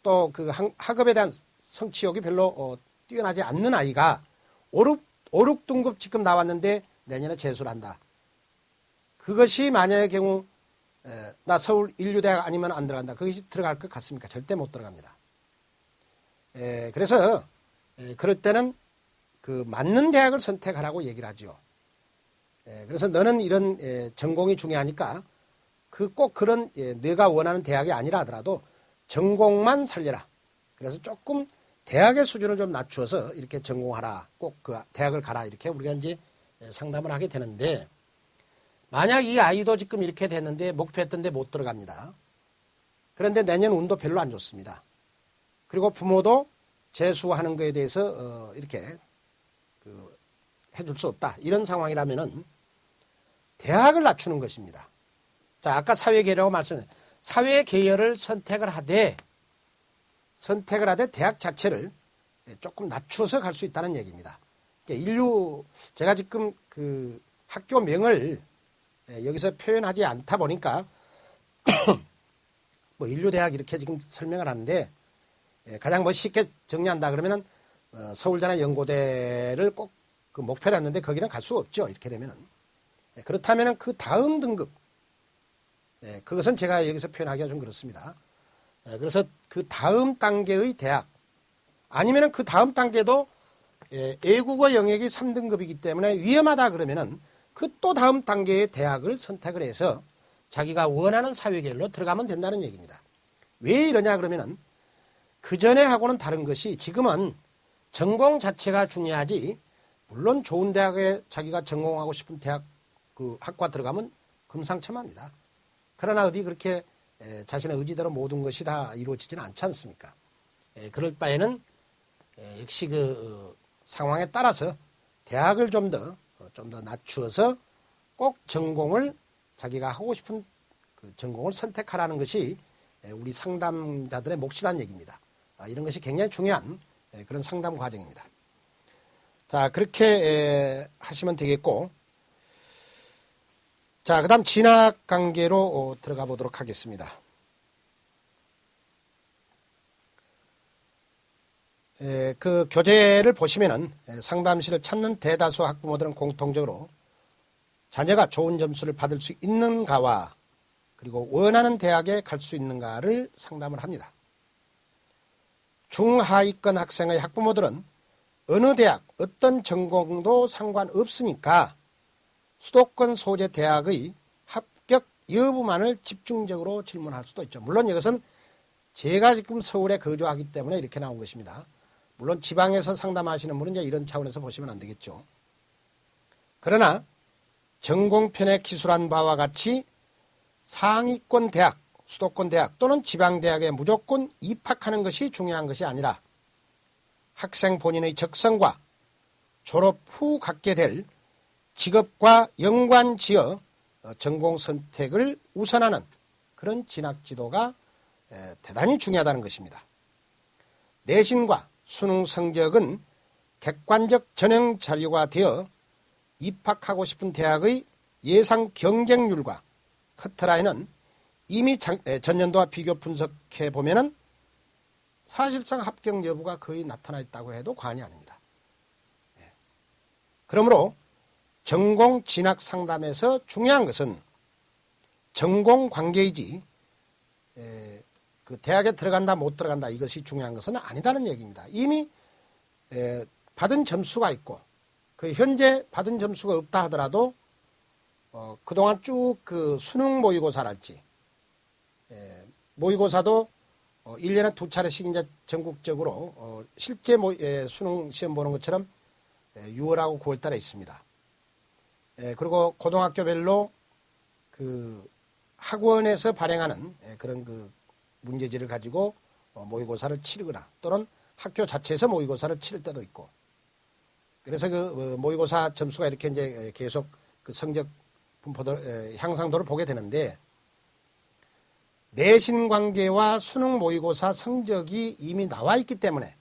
Speaker 1: 또 그 학업에 대한 성취욕이 별로 뛰어나지 않는 아이가 5, 6등급 지금 나왔는데 내년에 재수를 한다. 그것이 만약의 경우 나 서울 인류대학 아니면 안 들어간다. 그것이 들어갈 것 같습니까? 절대 못 들어갑니다. 그래서 그럴 때는 그 맞는 대학을 선택하라고 얘기를 하죠. 그래서 너는 이런 전공이 중요하니까 그 꼭 그런 내가 원하는 대학이 아니라 하더라도 전공만 살려라. 그래서 조금 대학의 수준을 좀 낮추어서 이렇게 전공하라. 꼭 그 대학을 가라. 이렇게 우리가 이제 상담을 하게 되는데 만약 이 아이도 지금 이렇게 됐는데 목표했던 데 못 들어갑니다. 그런데 내년 운도 별로 안 좋습니다. 그리고 부모도 재수하는 거에 대해서 이렇게 해줄 수 없다. 이런 상황이라면은 대학을 낮추는 것입니다. 자, 아까 사회계열이라고 말씀했는데 사회계열을 선택을 하되 대학 자체를 조금 낮춰서 갈 수 있다는 얘기입니다. 제가 지금 그 학교명을 여기서 표현하지 않다 보니까 뭐 인류대학 이렇게 지금 설명을 하는데 가장 뭐 쉽게 정리한다 그러면은 서울대나 연고대를 꼭 그 목표로 했는데 거기는 갈 수가 없죠. 이렇게 되면은. 그렇다면은 그 다음 등급, 그것은 제가 여기서 표현하기가 좀 그렇습니다. 그래서 그 다음 단계의 대학, 아니면은 그 다음 단계도 외국어 영역이 3등급이기 때문에 위험하다 그러면은 그 또 다음 단계의 대학을 선택을 해서 자기가 원하는 사회계열로 들어가면 된다는 얘기입니다. 왜 이러냐 그러면은 그 전에 하고는 다른 것이 지금은 전공 자체가 중요하지, 물론 좋은 대학에 자기가 전공하고 싶은 대학 그 학과 들어가면 금상첨화입니다. 그러나 어디 그렇게 자신의 의지대로 모든 것이 다 이루어지지는 않지 않습니까? 그럴 바에는 역시 그 상황에 따라서 대학을 좀 더 낮추어서 꼭 전공을 자기가 하고 싶은 그 전공을 선택하라는 것이 우리 상담자들의 몫이라는 얘기입니다. 이런 것이 굉장히 중요한 그런 상담 과정입니다. 자, 그렇게 하시면 되겠고, 자, 그 다음 진학 관계로 들어가 보도록 하겠습니다. 그 교재를 보시면은 상담실을 찾는 대다수 학부모들은 공통적으로 자녀가 좋은 점수를 받을 수 있는가와 그리고 원하는 대학에 갈 수 있는가를 상담을 합니다. 중하위권 학생의 학부모들은 어느 대학, 어떤 전공도 상관없으니까 수도권 소재 대학의 합격 여부만을 집중적으로 질문할 수도 있죠. 물론 이것은 제가 지금 서울에 거주하기 때문에 이렇게 나온 것입니다. 물론 지방에서 상담하시는 분은 이제 이런 차원에서 보시면 안 되겠죠. 그러나 전공편에 기술한 바와 같이 상위권 대학, 수도권 대학 또는 지방대학에 무조건 입학하는 것이 중요한 것이 아니라 학생 본인의 적성과 졸업 후 갖게 될 직업과 연관지어 전공 선택을 우선하는 그런 진학지도가 대단히 중요하다는 것입니다. 내신과 수능 성적은 객관적 전형 자료가 되어 입학하고 싶은 대학의 예상 경쟁률과 커트라인은 이미 전년도와 비교 분석해 보면은 사실상 합격 여부가 거의 나타나 있다고 해도 과언이 아닙니다. 그러므로 전공 진학 상담에서 중요한 것은 전공 관계이지 그 대학에 들어간다 못 들어간다 이것이 중요한 것은 아니다는 얘기입니다. 이미 받은 점수가 있고 그 현재 받은 점수가 없다 하더라도 그동안 쭉 그 수능 모의고사랄지 모의고사도 1년에 2차례씩 이제 전국적으로 실제 수능 시험 보는 것처럼 6월하고 9월 달에 있습니다. 그리고 고등학교별로 그 학원에서 발행하는 그런 그 문제지를 가지고 모의고사를 치르거나 또는 학교 자체에서 모의고사를 치를 때도 있고, 그래서 그 모의고사 점수가 이렇게 이제 계속 그 성적 분포도 향상도를 보게 되는데, 내신 관계와 수능 모의고사 성적이 이미 나와 있기 때문에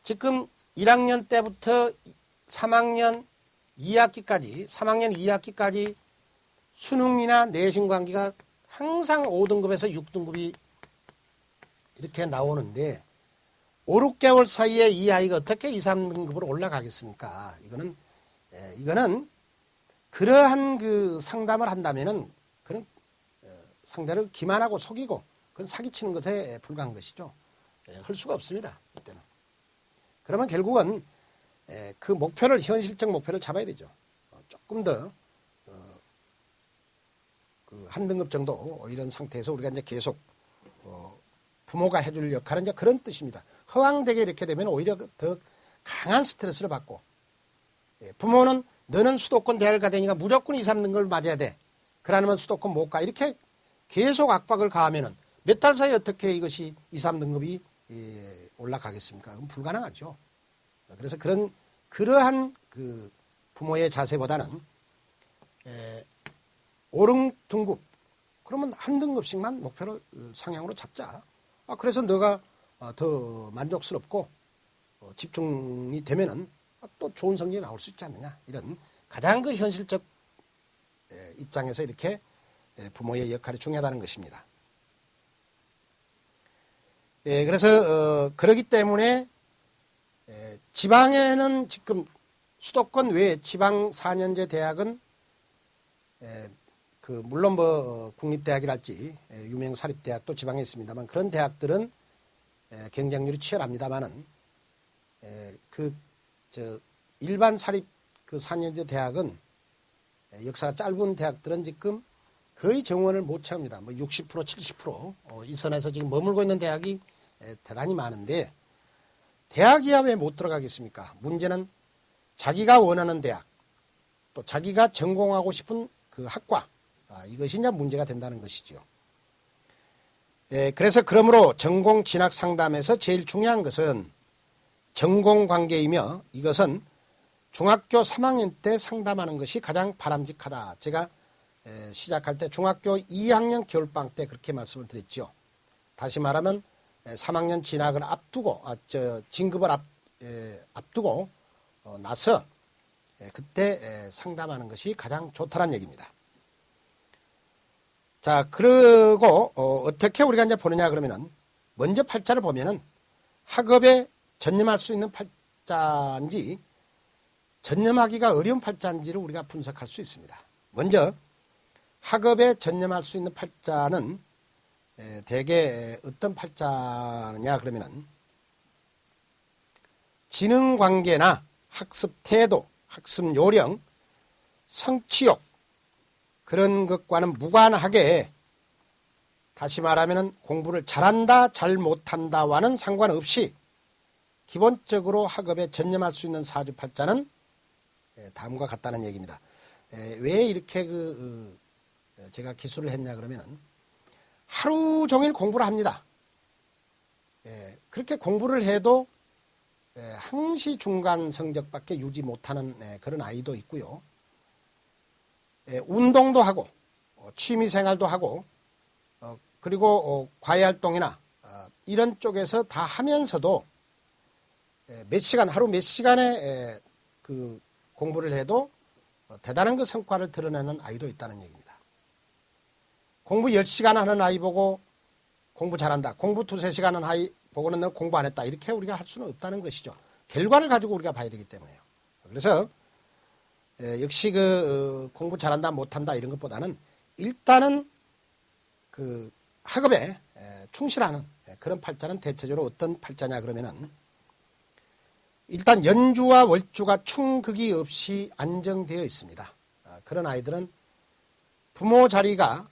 Speaker 1: 지금 1학년 때부터 3학년 2학기까지 수능이나 내신 관계가 항상 5등급에서 6등급이 이렇게 나오는데 5, 6개월 사이에 이 아이가 어떻게 2, 3등급으로 올라가겠습니까? 이거는 그러한 그 상담을 한다면은 그런 상대를 기만하고 속이고 그건 사기치는 것에 불과한 것이죠. 할 수가 없습니다. 이때는. 그러면 결국은 그 목표를 현실적 목표를 잡아야 되죠. 조금 더 그 한 등급 정도 이런 상태에서 우리가 이제 계속 부모가 해줄 역할은 이제 그런 뜻입니다. 허황되게 이렇게 되면 오히려 더 강한 스트레스를 받고 부모는 너는 수도권 대학을 가다니까 무조건 2, 3등급을 맞아야 돼. 그러면 수도권 못 가. 이렇게 계속 압박을 가하면은 몇 달 사이에 어떻게 이것이 2, 3등급이 올라가겠습니까? 그럼 불가능하죠. 그래서 그러한 그 부모의 자세보다는 오릉등급 그러면 한 등급씩만 목표를 상향으로 잡자. 그래서 너가 더 만족스럽고 집중이 되면은 또 좋은 성적이 나올 수 있지 않느냐. 이런 가장 그 현실적 입장에서 이렇게 부모의 역할이 중요하다는 것입니다. 그래서 그러기 때문에 지방에는 지금 수도권 외에 지방 4년제 대학은 물론 뭐 국립대학이랄지 유명 사립대학도 지방에 있습니다만 그런 대학들은 경쟁률이 치열합니다만은 일반 사립 그 4년제 대학은 역사가 짧은 대학들은 지금 거의 정원을 못 채웁니다. 뭐 60%, 70% 이 선에서 지금 머물고 있는 대학이 대단히 많은데 대학이야 왜 못 들어가겠습니까? 문제는 자기가 원하는 대학 또 자기가 전공하고 싶은 그 학과 이것이 이제 문제가 된다는 것이죠. 그래서 그러므로 전공 진학 상담에서 제일 중요한 것은 전공 관계이며 이것은 중학교 3학년 때 상담하는 것이 가장 바람직하다. 제가 시작할 때 중학교 2학년 겨울방학 때 그렇게 말씀을 드렸죠. 다시 말하면 3학년 진학을 앞두고 진급을 앞두고 나서 그때 상담하는 것이 가장 좋다는 얘기입니다. 자, 그리고 어떻게 우리가 이제 보느냐 그러면은 먼저 팔자를 보면은 학업에 전념할 수 있는 팔자인지 전념하기가 어려운 팔자인지를 우리가 분석할 수 있습니다. 먼저 학업에 전념할 수 있는 팔자는 대개 어떤 팔자느냐 그러면은 지능관계나 학습 태도, 학습 요령, 성취욕 그런 것과는 무관하게 다시 말하면은 공부를 잘한다, 잘 못한다와는 상관없이 기본적으로 학업에 전념할 수 있는 사주팔자는 다음과 같다는 얘기입니다. 왜 이렇게 제가 기술을 했냐 그러면은 하루 종일 공부를 합니다. 그렇게 공부를 해도 항시 중간 성적밖에 유지 못하는 그런 아이도 있고요. 운동도 하고 취미생활도 하고 그리고 과외활동이나 이런 쪽에서 다 하면서도 몇 시간 하루 몇 시간에 그 공부를 해도 대단한 그 성과를 드러내는 아이도 있다는 얘기입니다. 공부 10시간 하는 아이 보고 공부 잘한다. 공부 2, 3시간 하는 아이 보고는 너 공부 안 했다. 이렇게 우리가 할 수는 없다는 것이죠. 결과를 가지고 우리가 봐야 되기 때문에요. 그래서 역시 공부 잘한다 못한다 이런 것보다는 일단은 그 학업에 충실하는 그런 팔자는 대체적으로 어떤 팔자냐 그러면은 일단 연주와 월주가 충극이 없이 안정되어 있습니다. 그런 아이들은 부모 자리가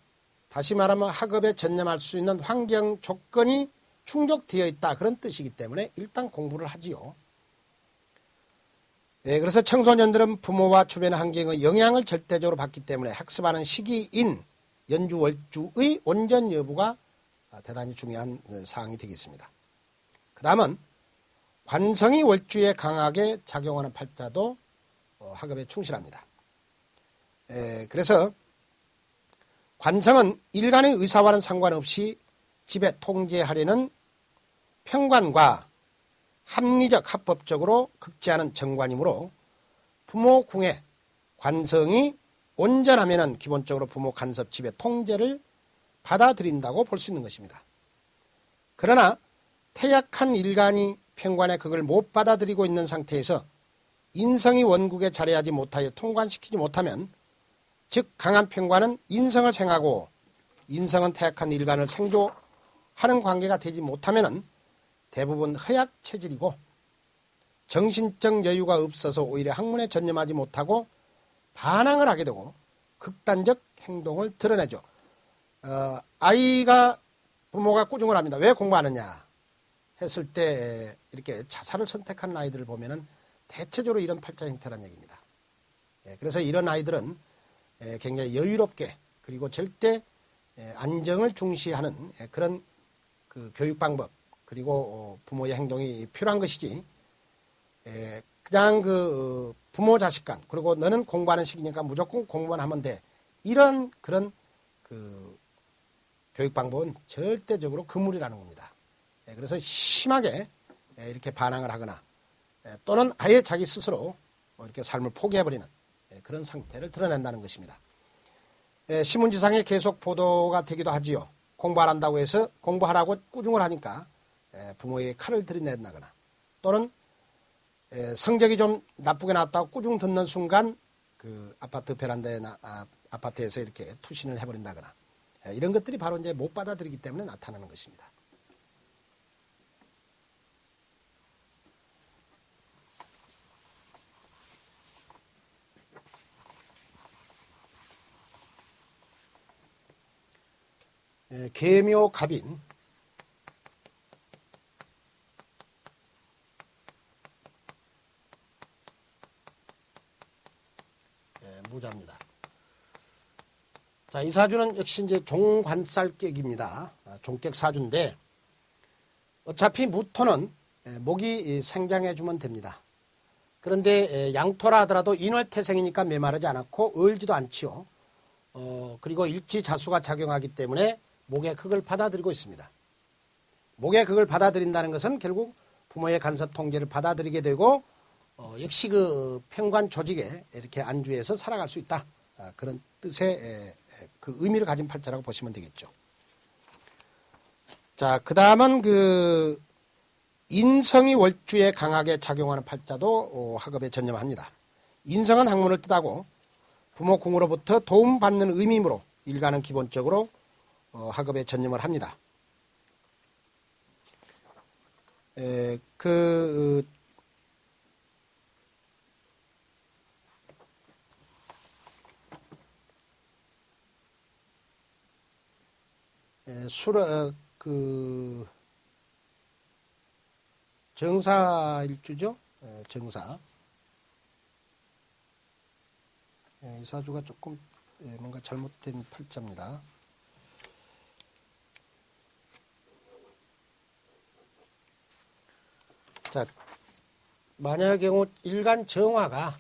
Speaker 1: 다시 말하면 학업에 전념할 수 있는 환경 조건이 충족되어 있다 그런 뜻이기 때문에 일단 공부를 하지요. 그래서 청소년들은 부모와 주변 환경의 영향을 절대적으로 받기 때문에 학습하는 시기인 연주 월주의 온전 여부가 대단히 중요한 사항이 되겠습니다. 그 다음은 관성이 월주에 강하게 작용하는 팔자도 학업에 충실합니다. 그래서 관성은 일간의 의사와는 상관없이 집에 통제하려는 평관과 합리적 합법적으로 극제하는 정관이므로 부모 궁에 관성이 온전하면 기본적으로 부모 간섭 집의 통제를 받아들인다고 볼 수 있는 것입니다. 그러나 태약한 일간이 평관의 그걸 못 받아들이고 있는 상태에서 인성이 원국에 자리하지 못하여 통관시키지 못하면 즉 강한 평관은 인성을 생하고 인성은 태약한 일간을 생조하는 관계가 되지 못하면 대부분 허약 체질이고 정신적 여유가 없어서 오히려 학문에 전념하지 못하고 반항을 하게 되고 극단적 행동을 드러내죠. 아이가 부모가 꾸중을 합니다. 왜 공부 안 하냐 했을 때 이렇게 자살을 선택하는 아이들을 보면은 대체적으로 이런 팔자 형태라는 얘기입니다. 그래서 이런 아이들은 굉장히 여유롭게 그리고 절대 안정을 중시하는 그런 그 교육 방법 그리고 부모의 행동이 필요한 것이지 그냥 그 부모 자식 간 그리고 너는 공부하는 시기니까 무조건 공부만 하면 돼 이런 그런 그 교육 방법은 절대적으로 금물이라는 겁니다. 그래서 심하게 이렇게 반항을 하거나 또는 아예 자기 스스로 이렇게 삶을 포기해버리는 그런 상태를 드러낸다는 것입니다. 신문지상에 계속 보도가 되기도 하지요. 공부 안 한다고 해서 공부하라고 꾸중을 하니까 부모에게 칼을 들이댄다거나 또는 성적이 좀 나쁘게 나왔다고 꾸중 듣는 순간 그 아파트 베란다에 아파트에서 이렇게 투신을 해버린다거나 이런 것들이 바로 이제 못 받아들이기 때문에 나타나는 것입니다. 계묘갑인 무자입니다. 자, 이 사주는 역시 이제 종관살객입니다. 종격 사주인데 어차피 무토는 목이 생장해주면 됩니다. 그런데 양토라 하더라도 인월태생이니까 메마르지 않았고 얼지도 않지요. 그리고 일지자수가 작용하기 때문에 목의 극을 받아들이고 있습니다. 목의 극을 받아들인다는 것은 결국 부모의 간섭 통제를 받아들이게 되고 역시 그 편관 조직에 이렇게 안주해서 살아갈 수 있다. 그런 뜻의 그 의미를 가진 팔자라고 보시면 되겠죠. 자, 그 다음은 그 인성이 월주에 강하게 작용하는 팔자도 학업에 전념합니다. 인성은 학문을 뜻하고 부모 궁으로부터 도움받는 의미이므로 일가는 기본적으로 학업에 전념을 합니다. 정사일주죠. 정사. 이 사주가 조금 뭔가 잘못된 팔자입니다. 자, 만약의 경우 일간 정화가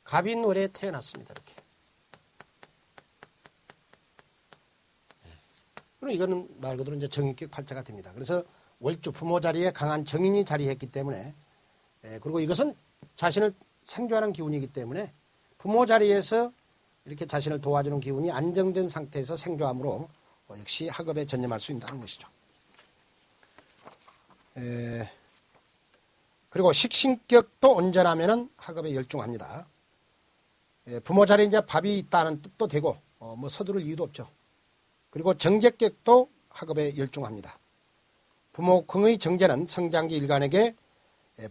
Speaker 1: 갑인월에 태어났습니다. 이렇게. 그럼 이거는 말 그대로 이제 정인격 팔자가 됩니다. 그래서 월주 부모 자리에 강한 정인이 자리했기 때문에 그리고 이것은 자신을 생존하는 기운이기 때문에 부모 자리에서 이렇게 자신을 도와주는 기운이 안정된 상태에서 생존함으로 역시 학업에 전념할 수 있다는 것이죠. 그리고 식신격도 온전하면은 학업에 열중합니다. 부모 자리에 이제 밥이 있다는 뜻도 되고 뭐 서두를 이유도 없죠. 그리고 정제격도 학업에 열중합니다. 부모 궁의 정제는 성장기 일간에게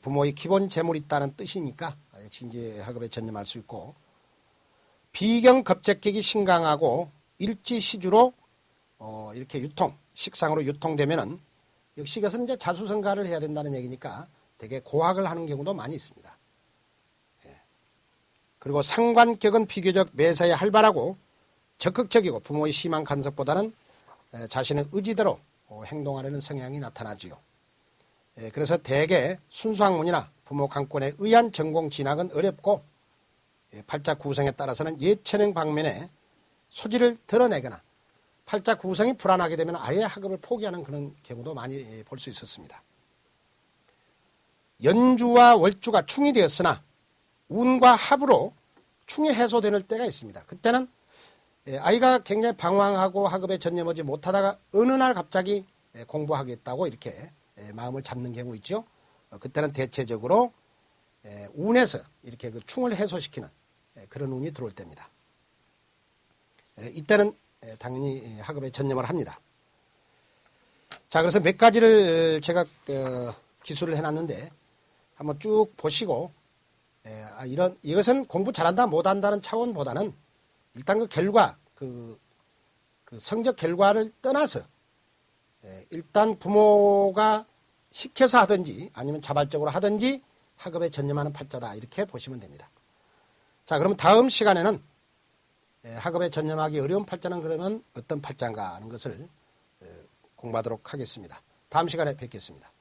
Speaker 1: 부모의 기본 재물이 있다는 뜻이니까 역시 이제 학업에 전념할 수 있고 비경 겁재격이 신강하고 일지시주로 이렇게 식상으로 유통되면은 역시 이것은 이제 자수성가를 해야 된다는 얘기니까 되게 고학을 하는 경우도 많이 있습니다. 그리고 상관격은 비교적 매사에 활발하고 적극적이고 부모의 심한 간섭보다는 자신의 의지대로 행동하려는 성향이 나타나지요. 그래서 대개 순수학문이나 부모 강권에 의한 전공 진학은 어렵고 팔자 구성에 따라서는 예체능 방면에 소질을 드러내거나 팔자 구성이 불안하게 되면 아예 학업을 포기하는 그런 경우도 많이 볼 수 있었습니다. 연주와 월주가 충이 되었으나 운과 합으로 충이 해소되는 때가 있습니다. 그때는 아이가 굉장히 방황하고 학업에 전념하지 못하다가 어느 날 갑자기 공부하겠다고 이렇게 마음을 잡는 경우 있죠. 그때는 대체적으로 운에서 이렇게 그 충을 해소시키는 그런 운이 들어올 때입니다. 이때는 당연히 학업에 전념을 합니다. 자, 그래서 몇 가지를 제가 기술을 해놨는데 한번 쭉 보시고 이것은 공부 잘한다 못한다는 차원보다는 일단 그 결과 그 성적 결과를 떠나서 일단 부모가 시켜서 하든지 아니면 자발적으로 하든지 학업에 전념하는 팔자다 이렇게 보시면 됩니다. 자, 그러면 다음 시간에는 학업에 전념하기 어려운 팔자는 그러면 어떤 팔자인가 하는 것을 공부하도록 하겠습니다. 다음 시간에 뵙겠습니다.